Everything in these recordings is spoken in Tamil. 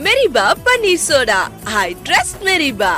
Meriba Paneer Soda. I trust Meriba.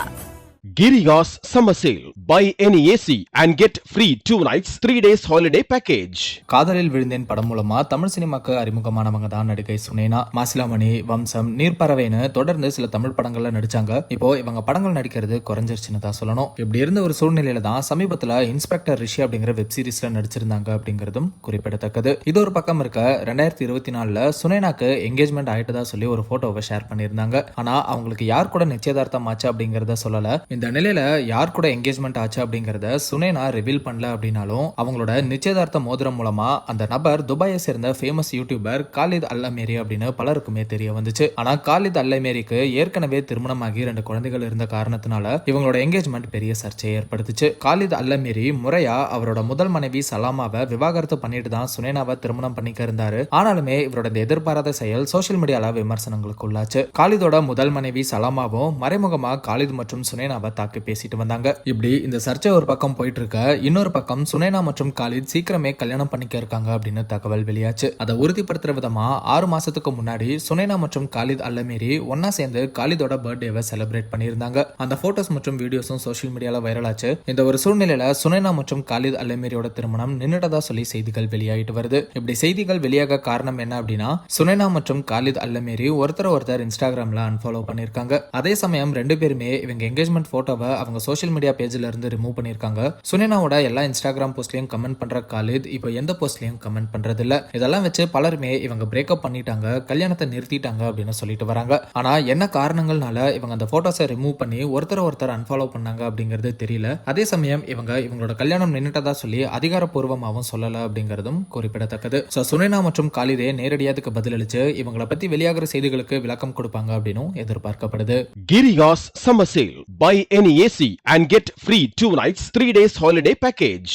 Giriga's Summer Sale. Buy any AC and get free 2 nights, 3 days holiday package. காதலில் விழுந்தேன் படம் மூலமா தமிழ் சினிமாக்கு அறிமுகமானவங்க தான் நடிகை சுனேனா. மாசிலாமணி, வம்சம், நீர்ப்பறவைன்னு தொடர்ந்து சில தமிழ் படங்கள்ல நடிச்சாங்க. இப்போ இவங்க படங்கள் நடிக்கிறது குறைஞ்சிருச்சுன்னு தான் சொல்லணும். இப்படி இருந்த ஒரு சூழ்நிலையில தான் சமீபத்துல இன்ஸ்பெக்டர் ரிஷி அப்படிங்கிற வெப் சீரிஸ்ல நடிச்சிருந்தாங்க அப்படிங்கிறதும் குறிப்பிடத்தக்கது. இது ஒரு பக்கம் இருக்க 2024ல சுனேனாக்கு என்கேஜ்மெண்ட் ஆயிட்டதா சொல்லி ஒரு போட்டோவை ஷேர் பண்ணியிருந்தாங்க. ஆனா அவங்களுக்கு யார் கூட நிச்சயதார்த்தம் ஆச்சு அப்படிங்கறத சொல்லல. இந்த நிலையில யார் கூட என்கேஜ்மெண்ட் ஆச்சு அப்படிங்கறத சுனேனா ரிவீல் பண்ணல அப்படின்னாலும் அவங்களோட நிச்சயதார்த்த மோதிரம் மூலமா அந்த நபர் துபாயை சேர்ந்த ஃபேமஸ் யூடியூபர் காலித் அல் அமீரி அப்படின்னு பலருக்குமே தெரிய வந்துச்சு. ஆனா காலித் அல் அமீரிக்கு ஏற்கனவே திருமணமாகி 2 குழந்தைகள் இருந்த காரணத்தினால இவங்களோட என்கேஜ்மெண்ட் பெரிய சர்ச்சையை ஏற்படுத்துச்சு. காலித் அல் அமீரி முறையா அவரோட முதல் மனைவி சலாமாவை விவாகரத்து பண்ணிட்டு தான் சுனேனாவை திருமணம் பண்ணிக்க இருந்தாரு. ஆனாலுமே இவரோட எதிர்பாராத செயல் சோசியல் மீடியால விமர்சனங்களுக்கு உள்ளாச்சு. காலிதோட முதல் மனைவி சலாமாவும் மறைமுகமா காலித் மற்றும் சுனேனாவை தாக்கி பேசிட்டு வந்தாங்க. இப்படி இந்த சர்ச்சை ஒரு பக்கம் போயிட்டு இருக்க, இன்னொரு பக்கம் சுனேனா மற்றும் காலித் சீக்கிரமே கல்யாணம் பண்ணிக்க இருக்காங்க அப்படின்னு தகவல் வெளியாச்சு. அதை உறுதிப்படுத்துற விதமா 6 மாசத்துக்கு முன்னாடி சுனேனா மற்றும் காலித் அல் அமீரி ஒன்னா சேர்ந்து காலிதோட பர்த்டேவை செலிப்ரேட் பண்ணியிருந்தாங்க. அந்த போட்டோஸ் மற்றும் வீடியோஸும் சோசியல் மீடியால வைரல் ஆச்சு. இந்த ஒரு சூழ்நிலையில சுனேனா மற்றும் காலித் அல் அமீரியோட திருமணம் நின்னுட்டதா சொல்லி செய்திகள் வெளியாயிட்டு வருது. இப்படி செய்திகள் வெளியாக காரணம் என்ன அப்படின்னா, சுனேனா மற்றும் காலித் அல் அமீரி ஒருத்தர் இன்ஸ்டாகிராம்ல அன்ஃபாலோ பண்ணிருக்காங்க. அதே சமயம் 2 பேருமே இவங்க என்கேஜ்மெண்ட் போட்டோவை அவங்க சோசியல் மீடியா பேஜ்ல இருந்து ரிமூவ் பண்ணிருக்காங்க. சுனேனாவோட எல்லா இன்ஸ்டாகிராம் போஸ்ட்லயும் கமெண்ட் பண்ற காலித் இப்போ எந்த போஸ்ட்லயும் கமெண்ட் பண்றது இல்ல. இதெல்லாம் வச்சு பலருமே இவங்க பிரேக்கப் பண்ணிட்டாங்க, கல்யாணத்தை நிறுத்திட்டாங்க அப்படின்னு சொல்லிட்டு வராங்க. ஆனா என்ன காரணங்கள்னால இவங்க அந்த போட்டோஸை ரிமூவ் பண்ணி ஒருத்தர் அன்ஃபாலோ பண்ணாங்க அப்படிங்கிறது தெரியல. அதே சமயம் இவங்களோட கல்யாணம் நின்னுட்டதா சொல்லி அதிகாரப்பூர்வமாகவும் சொல்லல அப்படிங்கிறதும் குறிப்பிடத்தக்கது. சுனேனா மற்றும் காலிதே நேரடியாதுக்கு பதிலளிச்சு இவங்களை பத்தி வெளியாகிற செய்திகளுக்கு விளக்கம் கொடுப்பாங்க அப்படின்னு எதிர்பார்க்கப்படுது. Giriga's Summer Sale. Buy any AC and get free 2 nights, 3 days holiday package.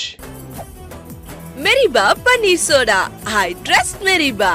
Meriba Paneer Soda. I trust Meriba.